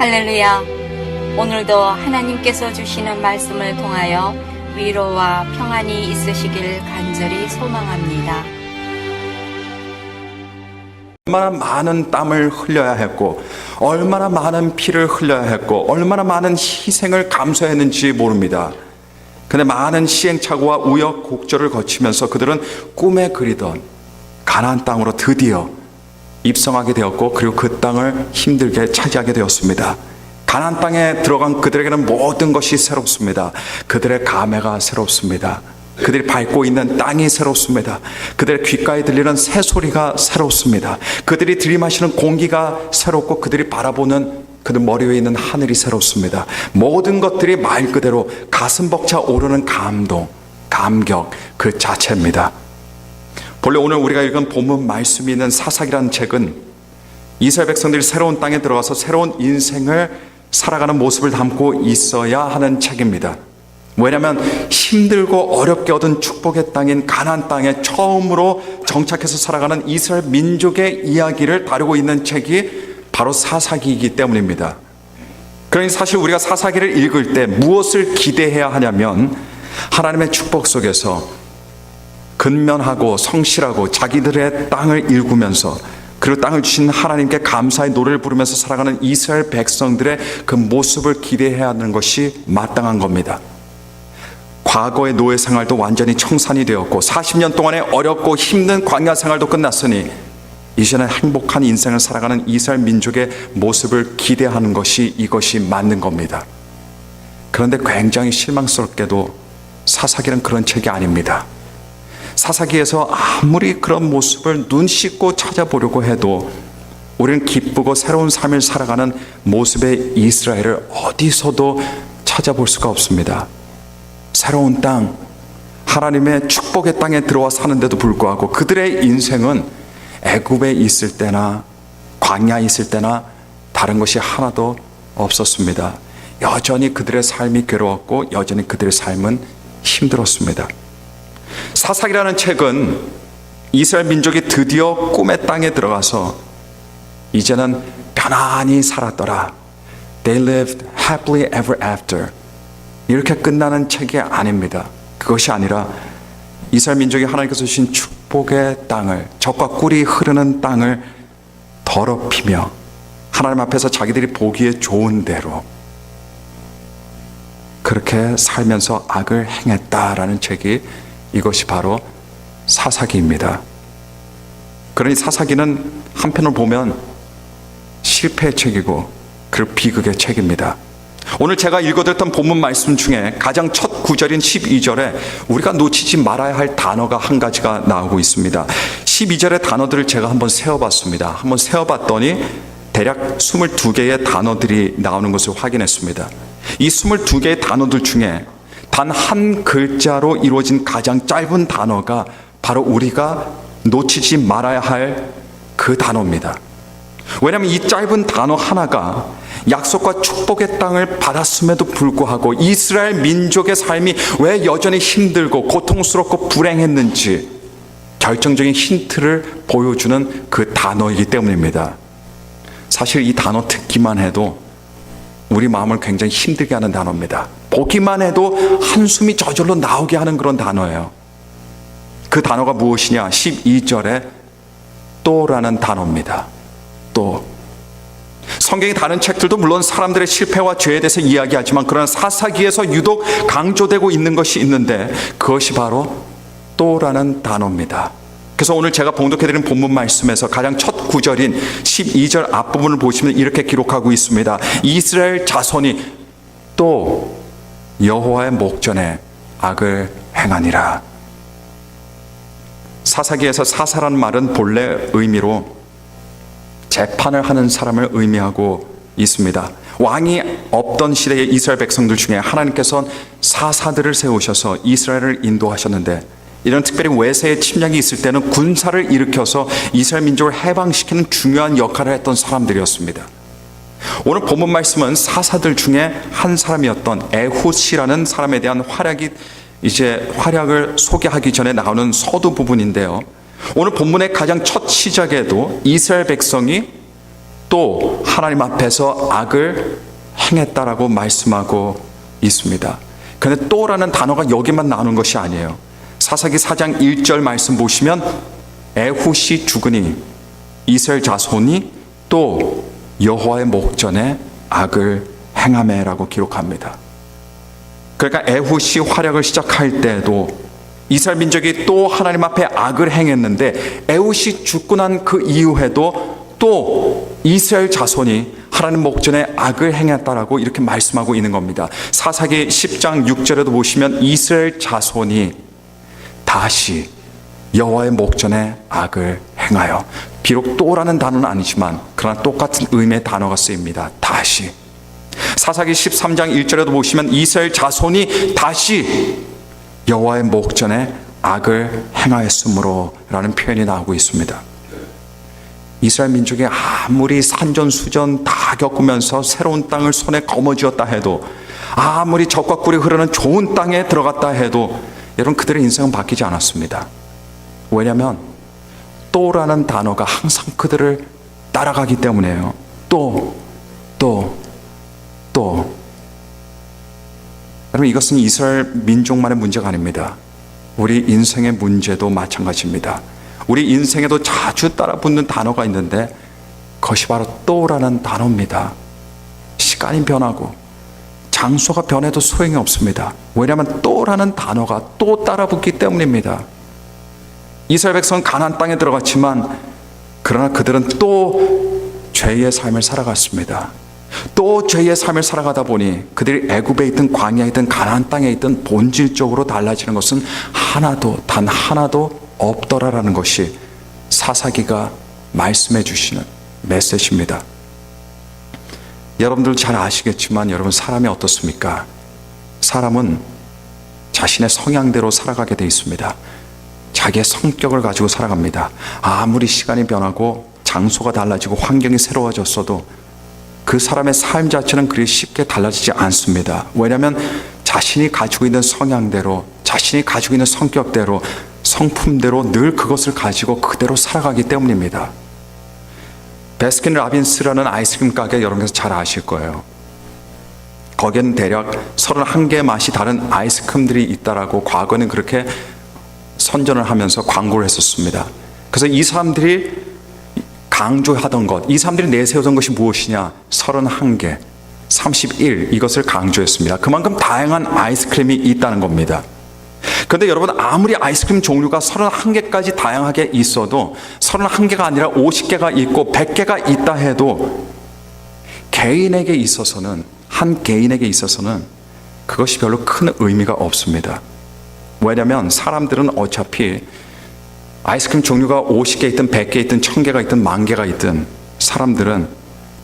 할렐루야. 오늘도 하나님께서 주시는 말씀을 통하여 위로와 평안이 있으시길 간절히 소망합니다. 얼마나 많은 땀을 흘려야 했고, 얼마나 많은 피를 흘려야 했고, 얼마나 많은 희생을 감수했는지 모릅니다. 근데 많은 시행착오와 우여곡절을 거치면서 그들은 꿈에 그리던 가나안 땅으로 드디어 입성하게 되었고, 그리고 그 땅을 힘들게 차지하게 되었습니다. 가나안 땅에 들어간 그들에게는 모든 것이 새롭습니다. 그들의 감회가 새롭습니다. 그들이 밟고 있는 땅이 새롭습니다. 그들의 귓가에 들리는 새소리가 새롭습니다. 그들이 들이마시는 공기가 새롭고, 그들이 바라보는 그들 머리 위에 있는 하늘이 새롭습니다. 모든 것들이 말 그대로 가슴 벅차 오르는 감동, 감격 그 자체입니다. 본래 오늘 우리가 읽은 본문 말씀이 있는 사사기라는 책은 이스라엘 백성들이 새로운 땅에 들어가서 새로운 인생을 살아가는 모습을 담고 있어야 하는 책입니다. 왜냐하면 힘들고 어렵게 얻은 축복의 땅인 가나안 땅에 처음으로 정착해서 살아가는 이스라엘 민족의 이야기를 다루고 있는 책이 바로 사사기이기 때문입니다. 그러니 사실 우리가 사사기를 읽을 때 무엇을 기대해야 하냐면, 하나님의 축복 속에서 근면하고 성실하고 자기들의 땅을 일구면서, 그리고 땅을 주신 하나님께 감사의 노래를 부르면서 살아가는 이스라엘 백성들의 그 모습을 기대해야 하는 것이 마땅한 겁니다. 과거의 노예 생활도 완전히 청산이 되었고, 40년 동안의 어렵고 힘든 광야 생활도 끝났으니 이제는 행복한 인생을 살아가는 이스라엘 민족의 모습을 기대하는 것이 이것이 맞는 겁니다. 그런데 굉장히 실망스럽게도 사사기는 그런 책이 아닙니다. 사사기에서 아무리 그런 모습을 눈 씻고 찾아보려고 해도 우리는 기쁘고 새로운 삶을 살아가는 모습의 이스라엘을 어디서도 찾아볼 수가 없습니다. 새로운 땅, 하나님의 축복의 땅에 들어와 사는데도 불구하고 그들의 인생은 애굽에 있을 때나 광야에 있을 때나 다른 것이 하나도 없었습니다. 여전히 그들의 삶이 괴로웠고, 여전히 그들의 삶은 힘들었습니다. 사사기라는 책은 이스라엘 민족이 드디어 꿈의 땅에 들어가서 이제는 편안히 살았더라, They lived happily ever after, 이렇게 끝나는 책이 아닙니다. 그것이 아니라 이스라엘 민족이 하나님께서 주신 축복의 땅을, 젖과 꿀이 흐르는 땅을 더럽히며 하나님 앞에서 자기들이 보기에 좋은 대로 그렇게 살면서 악을 행했다라는 책이, 이것이 바로 사사기입니다. 그러니 사사기는 한편으로 보면 실패의 책이고, 그리고 비극의 책입니다. 오늘 제가 읽어드렸던 본문 말씀 중에 가장 첫 구절인 12절에 우리가 놓치지 말아야 할 단어가 한 가지가 나오고 있습니다. 12절의 단어들을 제가 한번 세어봤습니다. 한번 세어봤더니 대략 22개의 단어들이 나오는 것을 확인했습니다. 이 22개의 단어들 중에 단 한 글자로 이루어진 가장 짧은 단어가 바로 우리가 놓치지 말아야 할 그 단어입니다. 왜냐하면 이 짧은 단어 하나가 약속과 축복의 땅을 받았음에도 불구하고 이스라엘 민족의 삶이 왜 여전히 힘들고 고통스럽고 불행했는지 결정적인 힌트를 보여주는 그 단어이기 때문입니다. 사실 이 단어 듣기만 해도 우리 마음을 굉장히 힘들게 하는 단어입니다. 보기만 해도 한숨이 저절로 나오게 하는 그런 단어예요. 그 단어가 무엇이냐? 12절에 또라는 단어입니다. 또. 성경의 다른 책들도 물론 사람들의 실패와 죄에 대해서 이야기하지만, 그러나 사사기에서 유독 강조되고 있는 것이 있는데 그것이 바로 또라는 단어입니다. 그래서 오늘 제가 봉독해드린 본문 말씀에서 가장 첫 구절인 12절 앞부분을 보시면 이렇게 기록하고 있습니다. 이스라엘 자손이 또 여호와의 목전에 악을 행하니라. 사사기에서 사사라는 말은 본래 의미로 재판을 하는 사람을 의미하고 있습니다. 왕이 없던 시대의 이스라엘 백성들 중에 하나님께서는 사사들을 세우셔서 이스라엘을 인도하셨는데, 이런 특별히 외세의 침략이 있을 때는 군사를 일으켜서 이스라엘 민족을 해방시키는 중요한 역할을 했던 사람들이었습니다. 오늘 본문 말씀은 사사들 중에 한 사람이었던 에훗이라는 사람에 대한 활약을 소개하기 전에 나오는 서두 부분인데요. 오늘 본문의 가장 첫 시작에도 이스라엘 백성이 또 하나님 앞에서 악을 행했다라고 말씀하고 있습니다. 그런데 또라는 단어가 여기만 나오는 것이 아니에요. 사사기 4장 1절 말씀 보시면 에훗이 죽으니 이스라엘 자손이 또 여호와의 목전에 악을 행하매라고 기록합니다. 그러니까 에훗이 활약을 시작할 때도 이스라엘 민족이 또 하나님 앞에 악을 행했는데 에훗이 죽고 난 그 이후에도 또 이스라엘 자손이 하나님 목전에 악을 행했다라고 이렇게 말씀하고 있는 겁니다. 사사기 10장 6절에도 보시면 이스라엘 자손이 다시 여호와의 목전에 악을 행하여, 비록 또라는 단어는 아니지만 그러나 똑같은 의미의 단어가 쓰입니다. 다시. 사사기 13장 1절에도 보시면 이스라엘 자손이 다시 여호와의 목전에 악을 행하였으므로 라는 표현이 나오고 있습니다. 이스라엘 민족이 아무리 산전수전 다 겪으면서 새로운 땅을 손에 거머쥐었다 해도, 아무리 적과 꿀이 흐르는 좋은 땅에 들어갔다 해도 여러분 그들의 인생은 바뀌지 않았습니다. 왜냐하면 또라는 단어가 항상 그들을 따라가기 때문에요. 또. 여러분 이것은 이스라엘 민족만의 문제가 아닙니다. 우리 인생의 문제도 마찬가지입니다. 우리 인생에도 자주 따라붙는 단어가 있는데 그것이 바로 또라는 단어입니다. 시간이 변하고 장소가 변해도 소용이 없습니다. 왜냐하면 또라는 단어가 또 따라붙기 때문입니다. 이스라엘 백성은 가나안 땅에 들어갔지만 그러나 그들은 또 죄의 삶을 살아갔습니다. 또 죄의 삶을 살아가다 보니 그들이 애굽에 있든 광야에 있든 가나안 땅에 있든 본질적으로 달라지는 것은 단 하나도 없더라라는 것이 사사기가 말씀해 주시는 메시지입니다. 여러분들 잘 아시겠지만 여러분 사람이 어떻습니까? 사람은 자신의 성향대로 살아가게 돼 있습니다. 자기의 성격을 가지고 살아갑니다. 아무리 시간이 변하고 장소가 달라지고 환경이 새로워졌어도 그 사람의 삶 자체는 그리 쉽게 달라지지 않습니다. 왜냐하면 자신이 가지고 있는 성향대로, 자신이 가지고 있는 성격대로, 성품대로 늘 그것을 가지고 그대로 살아가기 때문입니다. 베스킨 라빈스라는 아이스크림 가게 여러분께서 잘 아실 거예요. 거기에는 대략 31개의 맛이 다른 아이스크림들이 있다라고 과거에는 그렇게 선전을 하면서 광고를 했었습니다. 그래서 이 사람들이 강조하던 것, 이 사람들이 내세우던 것이 무엇이냐? 31개, 31 이것을 강조했습니다. 그만큼 다양한 아이스크림이 있다는 겁니다. 그런데 여러분 아무리 아이스크림 종류가 31개까지 다양하게 있어도 31개가 아니라 50개가 있고 100개가 있다 해도 개인에게 있어서는, 한 개인에게 있어서는 그것이 별로 큰 의미가 없습니다. 왜냐하면 사람들은 어차피 아이스크림 종류가 50개 있든 100개 있든 1000개가 있든 10,000개가 있든 사람들은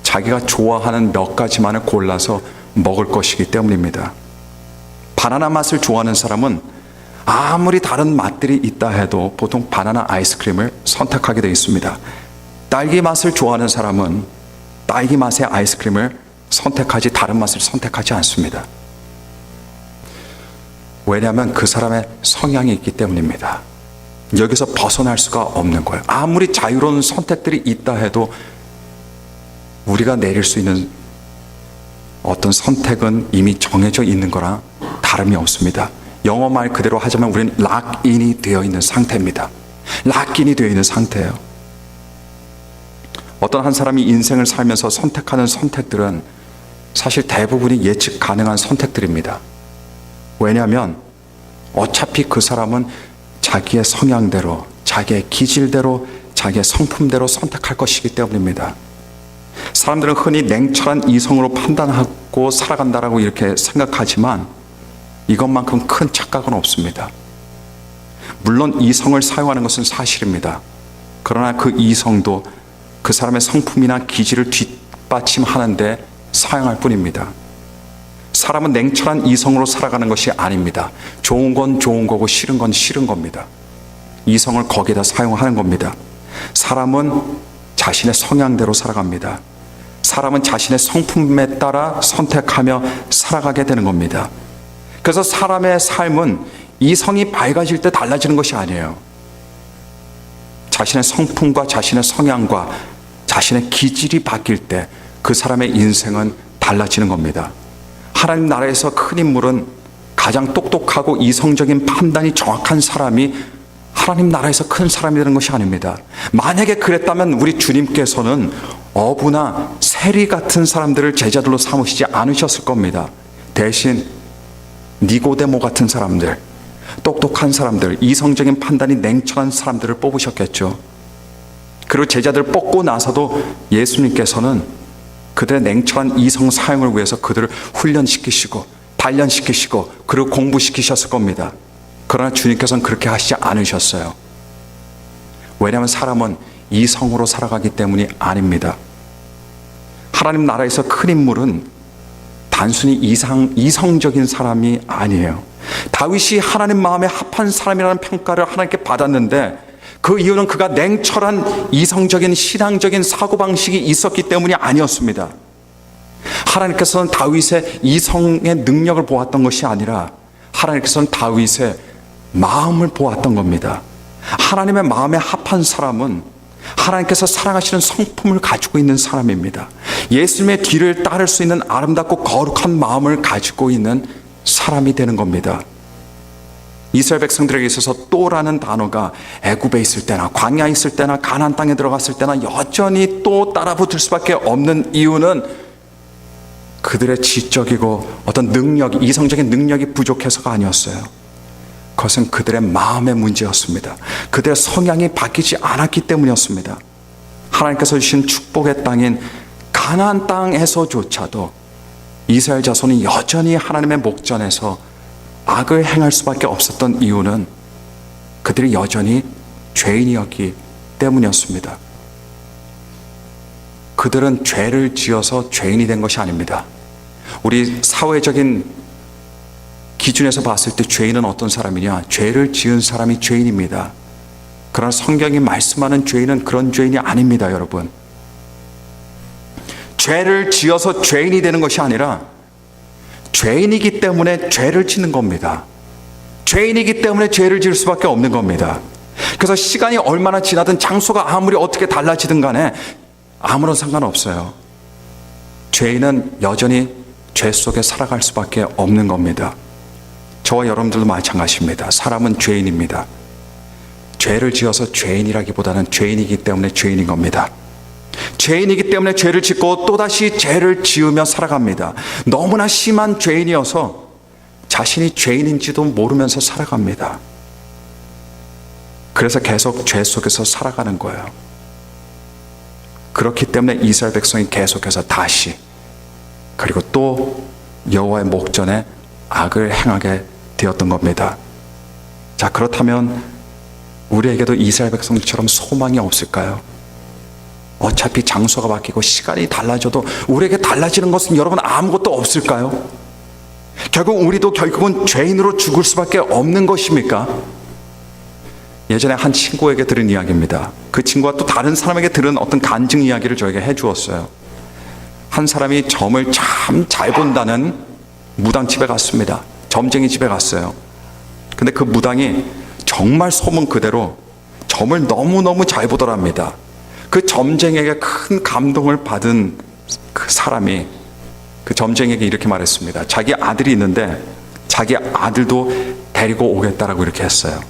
자기가 좋아하는 몇 가지만을 골라서 먹을 것이기 때문입니다. 바나나 맛을 좋아하는 사람은 아무리 다른 맛들이 있다 해도 보통 바나나 아이스크림을 선택하게 되어 있습니다. 딸기 맛을 좋아하는 사람은 딸기 맛의 아이스크림을 선택하지 다른 맛을 선택하지 않습니다. 왜냐하면 그 사람의 성향이 있기 때문입니다. 여기서 벗어날 수가 없는 거예요. 아무리 자유로운 선택들이 있다 해도 우리가 내릴 수 있는 어떤 선택은 이미 정해져 있는 거랑 다름이 없습니다. 영어 말 그대로 하자면 우리는 락인이 되어 있는 상태입니다. 락인이 되어 있는 상태예요. 어떤 한 사람이 인생을 살면서 선택하는 선택들은 사실 대부분이 예측 가능한 선택들입니다. 왜냐하면 어차피 그 사람은 자기의 성향대로, 자기의 기질대로, 자기의 성품대로 선택할 것이기 때문입니다. 사람들은 흔히 냉철한 이성으로 판단하고 살아간다라고 이렇게 생각하지만 이것만큼 큰 착각은 없습니다. 물론 이성을 사용하는 것은 사실입니다. 그러나 그 이성도 그 사람의 성품이나 기질을 뒷받침하는데 사용할 뿐입니다. 사람은 냉철한 이성으로 살아가는 것이 아닙니다. 좋은 건 좋은 거고 싫은 건 싫은 겁니다. 이성을 거기에다 사용하는 겁니다. 사람은 자신의 성향대로 살아갑니다. 사람은 자신의 성품에 따라 선택하며 살아가게 되는 겁니다. 그래서 사람의 삶은 이성이 밝아질 때 달라지는 것이 아니에요. 자신의 성품과 자신의 성향과 자신의 기질이 바뀔 때 그 사람의 인생은 달라지는 겁니다. 하나님 나라에서 큰 인물은 가장 똑똑하고 이성적인 판단이 정확한 사람이 하나님 나라에서 큰 사람이 되는 것이 아닙니다. 만약에 그랬다면 우리 주님께서는 어부나 세리 같은 사람들을 제자들로 삼으시지 않으셨을 겁니다. 대신 니고데모 같은 사람들, 똑똑한 사람들, 이성적인 판단이 냉철한 사람들을 뽑으셨겠죠. 그리고 제자들을 뽑고 나서도 예수님께서는 그들의 냉철한 이성 사용을 위해서 그들을 훈련시키시고 단련시키시고 그리고 공부시키셨을 겁니다. 그러나 주님께서는 그렇게 하시지 않으셨어요. 왜냐하면 사람은 이성으로 살아가기 때문이 아닙니다. 하나님 나라에서 큰 인물은 단순히 이성적인 사람이 아니에요. 다윗이 하나님 마음에 합한 사람이라는 평가를 하나님께 받았는데 그 이유는 그가 냉철한 이성적인 신앙적인 사고방식이 있었기 때문이 아니었습니다. 하나님께서는 다윗의 이성의 능력을 보았던 것이 아니라 하나님께서는 다윗의 마음을 보았던 겁니다. 하나님의 마음에 합한 사람은 하나님께서 사랑하시는 성품을 가지고 있는 사람입니다. 예수님의 뒤를 따를 수 있는 아름답고 거룩한 마음을 가지고 있는 사람이 되는 겁니다. 이스라엘 백성들에게 있어서 또라는 단어가 애굽에 있을 때나 광야에 있을 때나 가나안 땅에 들어갔을 때나 여전히 또 따라붙을 수밖에 없는 이유는 그들의 지적이고 어떤 능력이, 이성적인 능력이 부족해서가 아니었어요. 그것은 그들의 마음의 문제였습니다. 그들의 성향이 바뀌지 않았기 때문이었습니다. 하나님께서 주신 축복의 땅인 가나안 땅에서조차도 이스라엘 자손이 여전히 하나님의 목전에서 악을 행할 수밖에 없었던 이유는 그들이 여전히 죄인이었기 때문이었습니다. 그들은 죄를 지어서 죄인이 된 것이 아닙니다. 우리 사회적인 기준에서 봤을 때 죄인은 어떤 사람이냐? 죄를 지은 사람이 죄인입니다. 그러나 성경이 말씀하는 죄인은 그런 죄인이 아닙니다, 여러분. 죄를 지어서 죄인이 되는 것이 아니라 죄인이기 때문에 죄를 짓는 겁니다. 죄인이기 때문에 죄를 지을 수밖에 없는 겁니다. 그래서 시간이 얼마나 지나든 장소가 아무리 어떻게 달라지든 간에 아무런 상관없어요. 죄인은 여전히 죄 속에 살아갈 수밖에 없는 겁니다. 저와 여러분들도 마찬가지입니다. 사람은 죄인입니다. 죄를 지어서 죄인이라기보다는 죄인이기 때문에 죄인인 겁니다. 죄인이기 때문에 죄를 짓고 또다시 죄를 지으며 살아갑니다. 너무나 심한 죄인이어서 자신이 죄인인지도 모르면서 살아갑니다. 그래서 계속 죄 속에서 살아가는 거예요. 그렇기 때문에 이스라엘 백성이 계속해서 다시 그리고 또 여호와의 목전에 악을 행하게 되었던 겁니다. 자, 그렇다면 우리에게도 이스라엘 백성처럼 소망이 없을까요? 어차피 장소가 바뀌고 시간이 달라져도 우리에게 달라지는 것은 여러분 아무것도 없을까요? 결국 우리도 결국은 죄인으로 죽을 수밖에 없는 것입니까? 예전에 한 친구에게 들은 이야기입니다. 그 친구가 또 다른 사람에게 들은 어떤 간증 이야기를 저에게 해주었어요. 한 사람이 점을 참 잘 본다는 무당집에 갔습니다. 점쟁이 집에 갔어요. 근데 그 무당이 정말 소문 그대로 점을 너무너무 잘 보더랍니다. 그 점쟁이에게 큰 감동을 받은 그 사람이 그 점쟁이에게 이렇게 말했습니다. 자기 아들이 있는데 자기 아들도 데리고 오겠다라고 이렇게 했어요.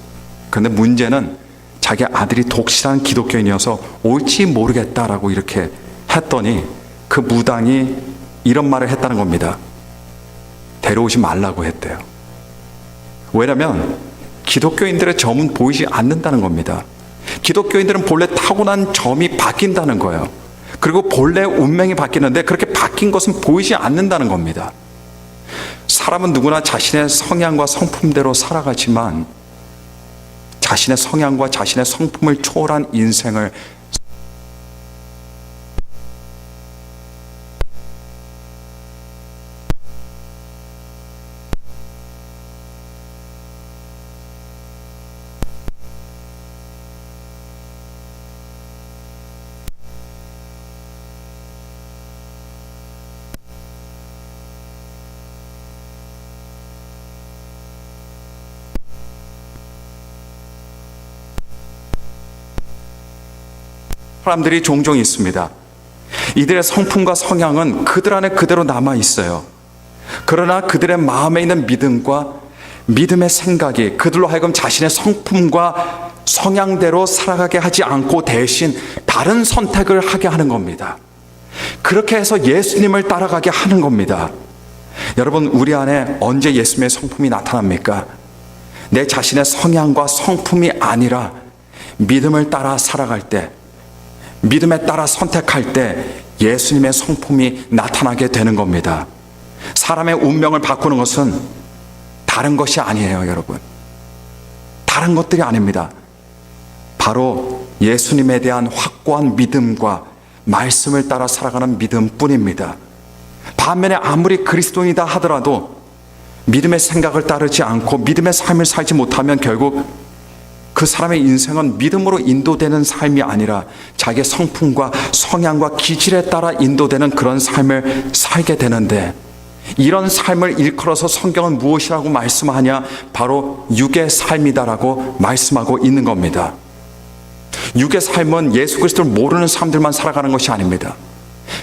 그런데 문제는 자기 아들이 독실한 기독교인이어서 올지 모르겠다라고 이렇게 했더니 그 무당이 이런 말을 했다는 겁니다. 데려오지 말라고 했대요. 왜냐하면 기독교인들의 점은 보이지 않는다는 겁니다. 기독교인들은 본래 타고난 점이 바뀐다는 거예요. 그리고 본래 운명이 바뀌는데 그렇게 바뀐 것은 보이지 않는다는 겁니다. 사람은 누구나 자신의 성향과 성품대로 살아가지만 자신의 성향과 자신의 성품을 초월한 인생을 사람들이 종종 있습니다. 이들의 성품과 성향은 그들 안에 그대로 남아 있어요. 그러나 그들의 마음에 있는 믿음과 믿음의 생각이 그들로 하여금 자신의 성품과 성향대로 살아가게 하지 않고 대신 다른 선택을 하게 하는 겁니다. 그렇게 해서 예수님을 따라가게 하는 겁니다. 여러분, 우리 안에 언제 예수님의 성품이 나타납니까? 내 자신의 성향과 성품이 아니라 믿음을 따라 살아갈 때, 믿음에 따라 선택할 때 예수님의 성품이 나타나게 되는 겁니다. 사람의 운명을 바꾸는 것은 다른 것이 아니에요, 여러분. 다른 것들이 아닙니다. 바로 예수님에 대한 확고한 믿음과 말씀을 따라 살아가는 믿음뿐입니다. 반면에 아무리 그리스도인이다 하더라도 믿음의 생각을 따르지 않고 믿음의 삶을 살지 못하면 결국 그 사람의 인생은 믿음으로 인도되는 삶이 아니라 자기의 성품과 성향과 기질에 따라 인도되는 그런 삶을 살게 되는데, 이런 삶을 일컬어서 성경은 무엇이라고 말씀하냐? 바로 육의 삶이다라고 말씀하고 있는 겁니다. 육의 삶은 예수 그리스도를 모르는 사람들만 살아가는 것이 아닙니다.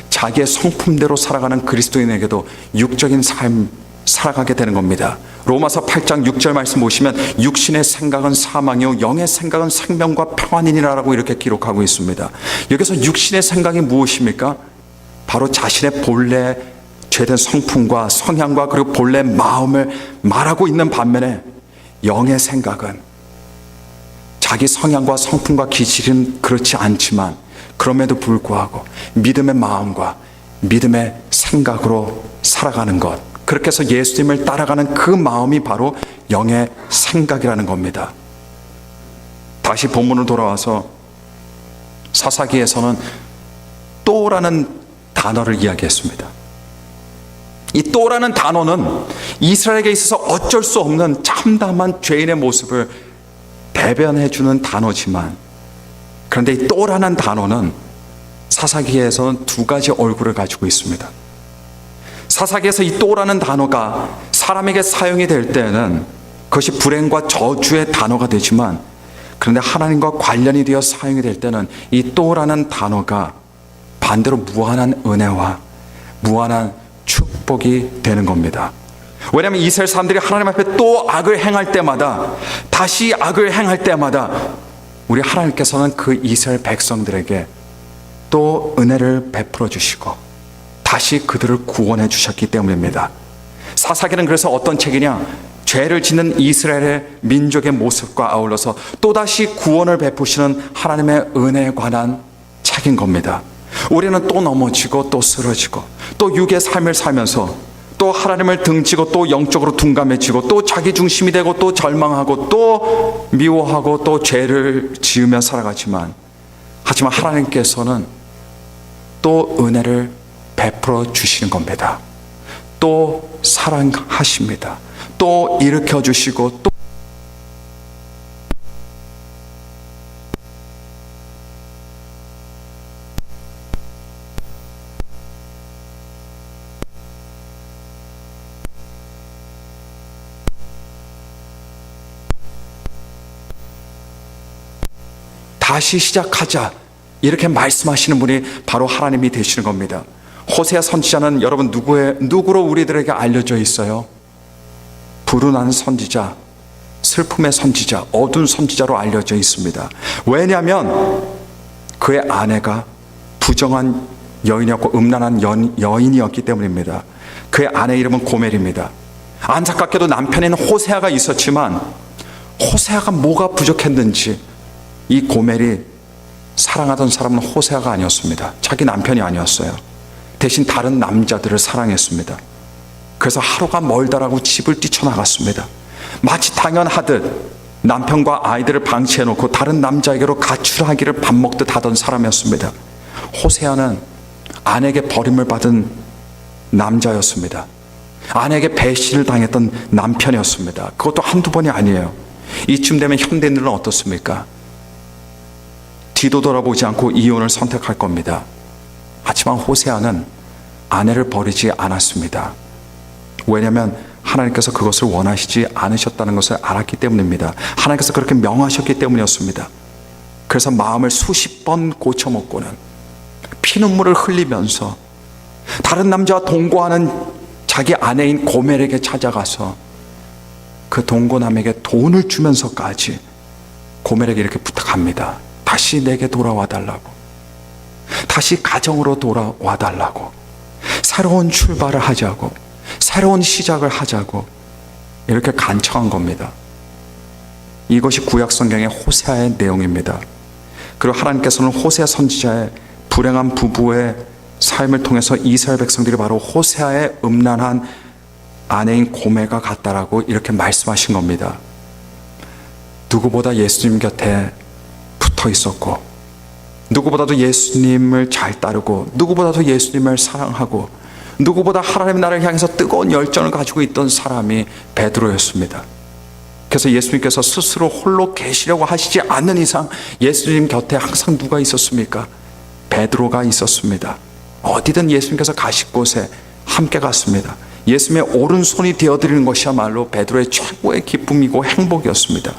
자기의 성품대로 살아가는 그리스도인에게도 육적인 삶 살아가게 되는 겁니다. 로마서 8장 6절 말씀 보시면 육신의 생각은 사망이요 영의 생각은 생명과 평안이니라라고 이렇게 기록하고 있습니다. 여기서 육신의 생각이 무엇입니까? 바로 자신의 본래 죄된 성품과 성향과 그리고 본래 마음을 말하고 있는 반면에, 영의 생각은 자기 성향과 성품과 기질은 그렇지 않지만 그럼에도 불구하고 믿음의 마음과 믿음의 생각으로 살아가는 것, 그렇게 해서 예수님을 따라가는 그 마음이 바로 영의 생각이라는 겁니다. 다시 본문으로 돌아와서 사사기에서는 또라는 단어를 이야기했습니다. 이 또라는 단어는 이스라엘에게 있어서 어쩔 수 없는 참담한 죄인의 모습을 대변해주는 단어지만, 그런데 이 또라는 단어는 사사기에서는 두 가지 얼굴을 가지고 있습니다. 사사기에서 이 또라는 단어가 사람에게 사용이 될 때는 그것이 불행과 저주의 단어가 되지만, 그런데 하나님과 관련이 되어 사용이 될 때는 이 또라는 단어가 반대로 무한한 은혜와 무한한 축복이 되는 겁니다. 왜냐하면 이스라엘 사람들이 하나님 앞에 또 악을 행할 때마다, 다시 악을 행할 때마다 우리 하나님께서는 그 이스라엘 백성들에게 또 은혜를 베풀어 주시고 다시 그들을 구원해 주셨기 때문입니다. 사사기는 그래서 어떤 책이냐? 죄를 짓는 이스라엘의 민족의 모습과 아울러서 또다시 구원을 베푸시는 하나님의 은혜에 관한 책인 겁니다. 우리는 또 넘어지고 또 쓰러지고 또 육의 삶을 살면서 또 하나님을 등지고 또 영적으로 둔감해지고 또 자기 중심이 되고 또 절망하고 또 미워하고 또 죄를 지으며 살아가지만, 하지만 하나님께서는 또 은혜를 베풀어 주시는 겁니다. 또 사랑하십니다. 또 일으켜 주시고 또 다시 시작하자, 이렇게 말씀하시는 분이 바로 하나님이 되시는 겁니다. 호세아 선지자는 여러분 누구로 우리들에게 알려져 있어요? 불운한 선지자, 슬픔의 선지자, 어두운 선지자로 알려져 있습니다. 왜냐하면 그의 아내가 부정한 여인이었고 음란한 여인이었기 때문입니다. 그의 아내 이름은 고멜입니다. 안타깝게도 남편에는 호세아가 있었지만 호세아가 뭐가 부족했는지 이 고멜이 사랑하던 사람은 호세아가 아니었습니다. 자기 남편이 아니었어요. 대신 다른 남자들을 사랑했습니다. 그래서 하루가 멀다라고 집을 뛰쳐나갔습니다. 마치 당연하듯 남편과 아이들을 방치해놓고 다른 남자에게로 가출하기를 밥 먹듯 하던 사람이었습니다. 호세아는 아내에게 버림을 받은 남자였습니다. 아내에게 배신을 당했던 남편이었습니다. 그것도 한두 번이 아니에요. 이쯤 되면 현대인들은 어떻습니까? 뒤도 돌아보지 않고 이혼을 선택할 겁니다. 하지만 호세아는 아내를 버리지 않았습니다. 왜냐하면 하나님께서 그것을 원하시지 않으셨다는 것을 알았기 때문입니다. 하나님께서 그렇게 명하셨기 때문이었습니다. 그래서 마음을 수십 번 고쳐먹고는 피눈물을 흘리면서 다른 남자와 동거하는 자기 아내인 고멜에게 찾아가서 그 동거남에게 돈을 주면서까지 고멜에게 이렇게 부탁합니다. 다시 내게 돌아와 달라고, 다시 가정으로 돌아와 달라고, 새로운 출발을 하자고, 새로운 시작을 하자고 이렇게 간청한 겁니다. 이것이 구약 성경의 호세아의 내용입니다. 그리고 하나님께서는 호세아 선지자의 불행한 부부의 삶을 통해서 이스라엘 백성들이 바로 호세아의 음란한 아내인 고멜과 같다라고 이렇게 말씀하신 겁니다. 누구보다 예수님 곁에 붙어 있었고, 누구보다도 예수님을 잘 따르고, 누구보다도 예수님을 사랑하고, 누구보다 하나님 나라를 향해서 뜨거운 열정을 가지고 있던 사람이 베드로였습니다. 그래서 예수님께서 스스로 홀로 계시려고 하시지 않는 이상 예수님 곁에 항상 누가 있었습니까? 베드로가 있었습니다. 어디든 예수님께서 가실 곳에 함께 갔습니다. 예수님의 오른손이 되어드리는 것이야말로 베드로의 최고의 기쁨이고 행복이었습니다.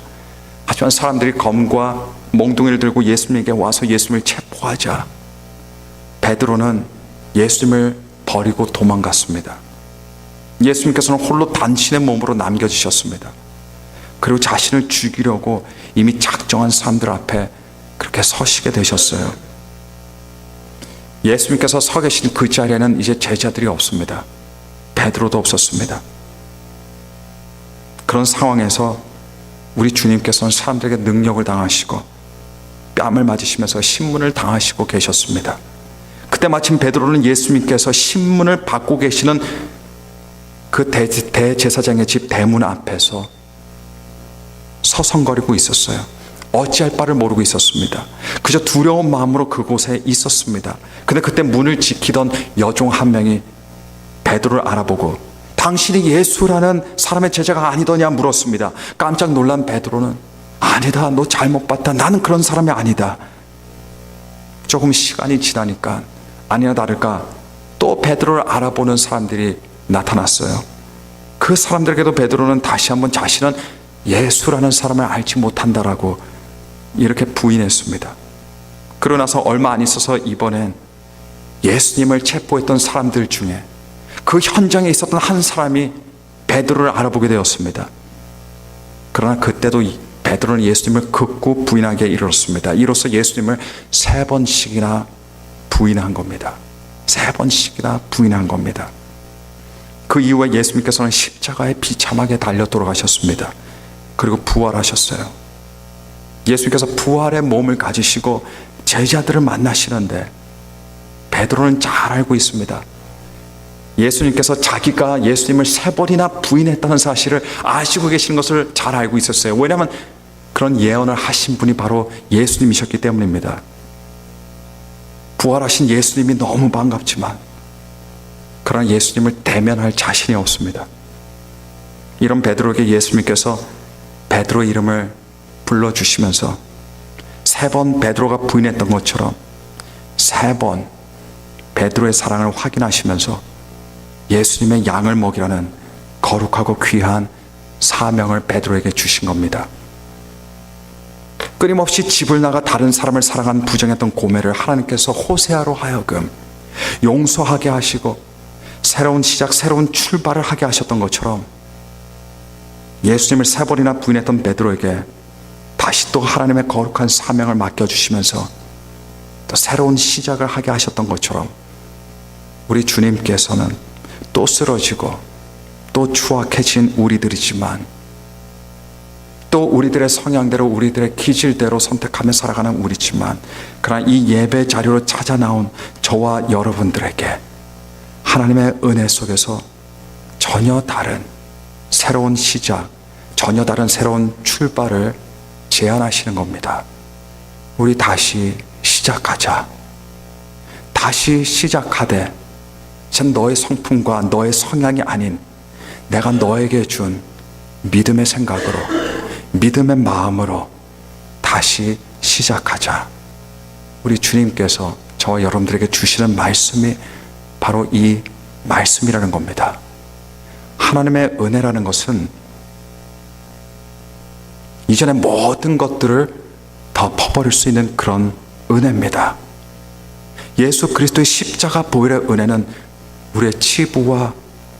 하지만 사람들이 검과 몽둥이를 들고 예수님에게 와서 예수님을 체포하자 베드로는 예수님을 버리고 도망갔습니다. 예수님께서는 홀로 단신의 몸으로 남겨지셨습니다. 그리고 자신을 죽이려고 이미 작정한 사람들 앞에 그렇게 서시게 되셨어요. 예수님께서 서 계신 그 자리에는 이제 제자들이 없습니다. 베드로도 없었습니다. 그런 상황에서 우리 주님께서는 사람들에게 능력을 당하시고 뺨을 맞으시면서 신문을 당하시고 계셨습니다. 그때 마침 베드로는 예수님께서 신문을 받고 계시는 그 대제사장의 집 대문 앞에서 서성거리고 있었어요. 어찌할 바를 모르고 있었습니다. 그저 두려운 마음으로 그곳에 있었습니다. 근데 그때 문을 지키던 여종 한 명이 베드로를 알아보고 당신이 예수라는 사람의 제자가 아니더냐 물었습니다. 깜짝 놀란 베드로는 아니다, 너 잘못 봤다, 나는 그런 사람이 아니다. 조금 시간이 지나니까 아니나 다를까 또 베드로를 알아보는 사람들이 나타났어요. 그 사람들에게도 베드로는 다시 한번 자신은 예수라는 사람을 알지 못한다라고 이렇게 부인했습니다. 그러고 나서 얼마 안 있어서 이번엔 예수님을 체포했던 사람들 중에 그 현장에 있었던 한 사람이 베드로를 알아보게 되었습니다. 그러나 그때도 베드로는 예수님을 극구 부인하게 이르렀습니다. 이로써 예수님을 3번씩이나 부인한 겁니다. 3번씩이나 부인한 겁니다. 그 이후에 예수님께서는 십자가에 비참하게 달려 돌아가셨습니다. 그리고 부활하셨어요. 예수님께서 부활의 몸을 가지시고 제자들을 만나시는데 베드로는 잘 알고 있습니다. 예수님께서 자기가 예수님을 3번이나 부인했다는 사실을 아시고 계시는 것을 잘 알고 있었어요. 왜냐하면 그런 예언을 하신 분이 바로 예수님이셨기 때문입니다. 부활하신 예수님이 너무 반갑지만 그러나 예수님을 대면할 자신이 없습니다. 이런 베드로에게 예수님께서 베드로의 이름을 불러주시면서 3번 베드로가 부인했던 것처럼 3번 베드로의 사랑을 확인하시면서 예수님의 양을 먹이라는 거룩하고 귀한 사명을 베드로에게 주신 겁니다. 끊임없이 집을 나가 다른 사람을 사랑한 부정했던 고멜을 하나님께서 호세아로 하여금 용서하게 하시고 새로운 시작, 새로운 출발을 하게 하셨던 것처럼 예수님을 3번이나 부인했던 베드로에게 다시 또 하나님의 거룩한 사명을 맡겨주시면서 또 새로운 시작을 하게 하셨던 것처럼 우리 주님께서는 또 쓰러지고 또 추악해진 우리들이지만 또 우리들의 성향대로 우리들의 기질대로 선택하며 살아가는 우리지만 그러나 이 예배 자료로 찾아 나온 저와 여러분들에게 하나님의 은혜 속에서 전혀 다른 새로운 시작, 전혀 다른 새로운 출발을 제안하시는 겁니다. 우리 다시 시작하자. 다시 시작하되 전 너의 성품과 너의 성향이 아닌 내가 너에게 준 믿음의 생각으로, 믿음의 마음으로 다시 시작하자. 우리 주님께서 저와 여러분들에게 주시는 말씀이 바로 이 말씀이라는 겁니다. 하나님의 은혜라는 것은 이전의 모든 것들을 덮어버릴 수 있는 그런 은혜입니다. 예수 그리스도의 십자가 보혈의 은혜는 우리의 치부와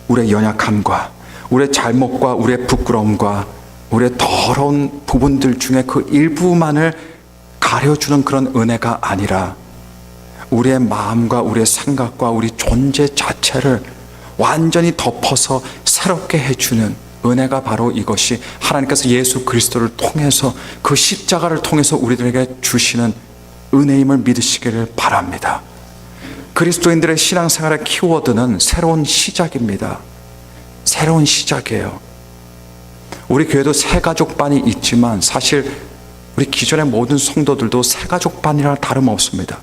우리의 연약함과 우리의 잘못과 우리의 부끄러움과 우리의 더러운 부분들 중에 그 일부만을 가려주는 그런 은혜가 아니라 우리의 마음과 우리의 생각과 우리 존재 자체를 완전히 덮어서 새롭게 해주는 은혜가 바로 이것이 하나님께서 예수 그리스도를 통해서 그 십자가를 통해서 우리들에게 주시는 은혜임을 믿으시기를 바랍니다. 그리스도인들의 신앙생활의 키워드는 새로운 시작입니다. 새로운 시작이에요. 우리 교회도 새가족반이 있지만 사실 우리 기존의 모든 성도들도 새가족반이라 다름없습니다.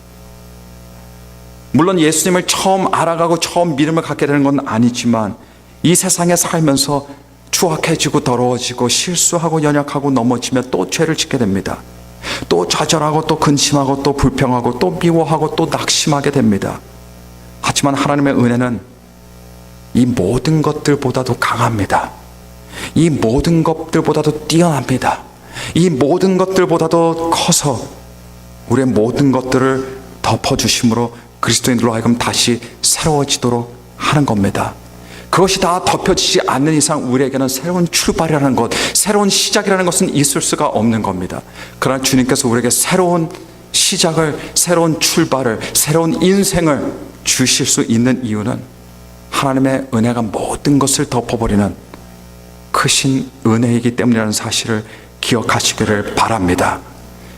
물론 예수님을 처음 알아가고 처음 믿음을 갖게 되는 건 아니지만 이 세상에 살면서 추악해지고 더러워지고 실수하고 연약하고 넘어지면 또 죄를 짓게 됩니다. 또 좌절하고 또 근심하고 또 불평하고 또 미워하고 또 낙심하게 됩니다. 하지만 하나님의 은혜는 이 모든 것들보다도 강합니다. 이 모든 것들보다도 뛰어납니다. 이 모든 것들보다도 커서 우리의 모든 것들을 덮어주심으로 그리스도인들로 하여금 다시 새로워지도록 하는 겁니다. 그것이 다 덮여지지 않는 이상 우리에게는 새로운 출발이라는 것, 새로운 시작이라는 것은 있을 수가 없는 겁니다. 그러나 주님께서 우리에게 새로운 시작을, 새로운 출발을, 새로운 인생을 주실 수 있는 이유는 하나님의 은혜가 모든 것을 덮어버리는 크신 은혜이기 때문이라는 사실을 기억하시기를 바랍니다.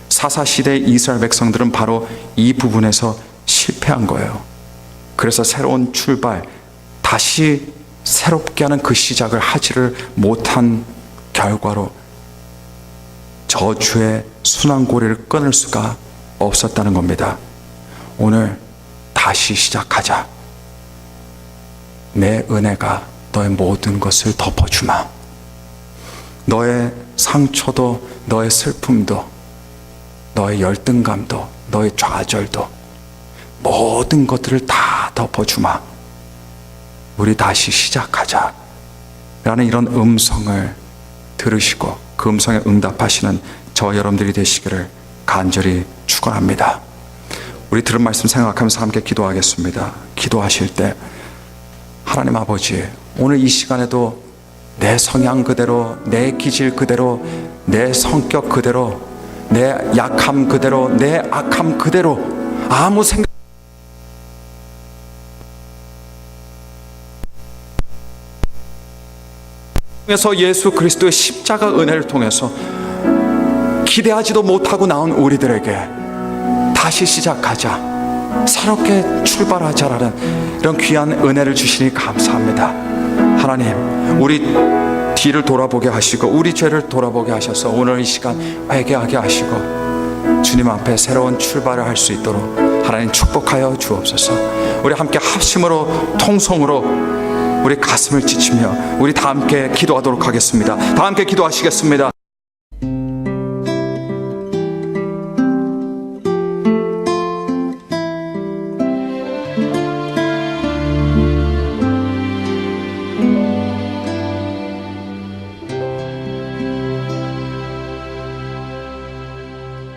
사사시대의 이스라엘 백성들은 바로 이 부분에서 실패한 거예요. 그래서 새로운 출발, 다시 새롭게 하는 그 시작을 하지를 못한 결과로 저주의 순환고리를 끊을 수가 없었다는 겁니다. 오늘 다시 시작하자. 내 은혜가 너의 모든 것을 덮어주마. 너의 상처도, 너의 슬픔도, 너의 열등감도, 너의 좌절도, 모든 것들을 다 덮어주마. 우리 다시 시작하자 라는 이런 음성을 들으시고 그 음성에 응답하시는 저 여러분들이 되시기를 간절히 축원합니다. 우리 들은 말씀 생각하면서 함께 기도하겠습니다. 기도하실 때 하나님 아버지, 오늘 이 시간에도 내 성향 그대로, 내 기질 그대로, 내 성격 그대로, 내 약함 그대로, 내 악함 그대로 아무 생각 통해서 예수 그리스도의 십자가 은혜를 통해서 기대하지도 못하고 나온 우리들에게 다시 시작하자, 새롭게 출발하자라는 이런 귀한 은혜를 주시니 감사합니다. 하나님, 우리 뒤를 돌아보게 하시고 우리 죄를 돌아보게 하셔서 오늘 이 시간 회개하게 하시고 주님 앞에 새로운 출발을 할 수 있도록 하나님 축복하여 주옵소서. 우리 함께 합심으로 통성으로 우리 가슴을 찢으며 우리 다 함께 기도하도록 하겠습니다. 다 함께 기도하시겠습니다.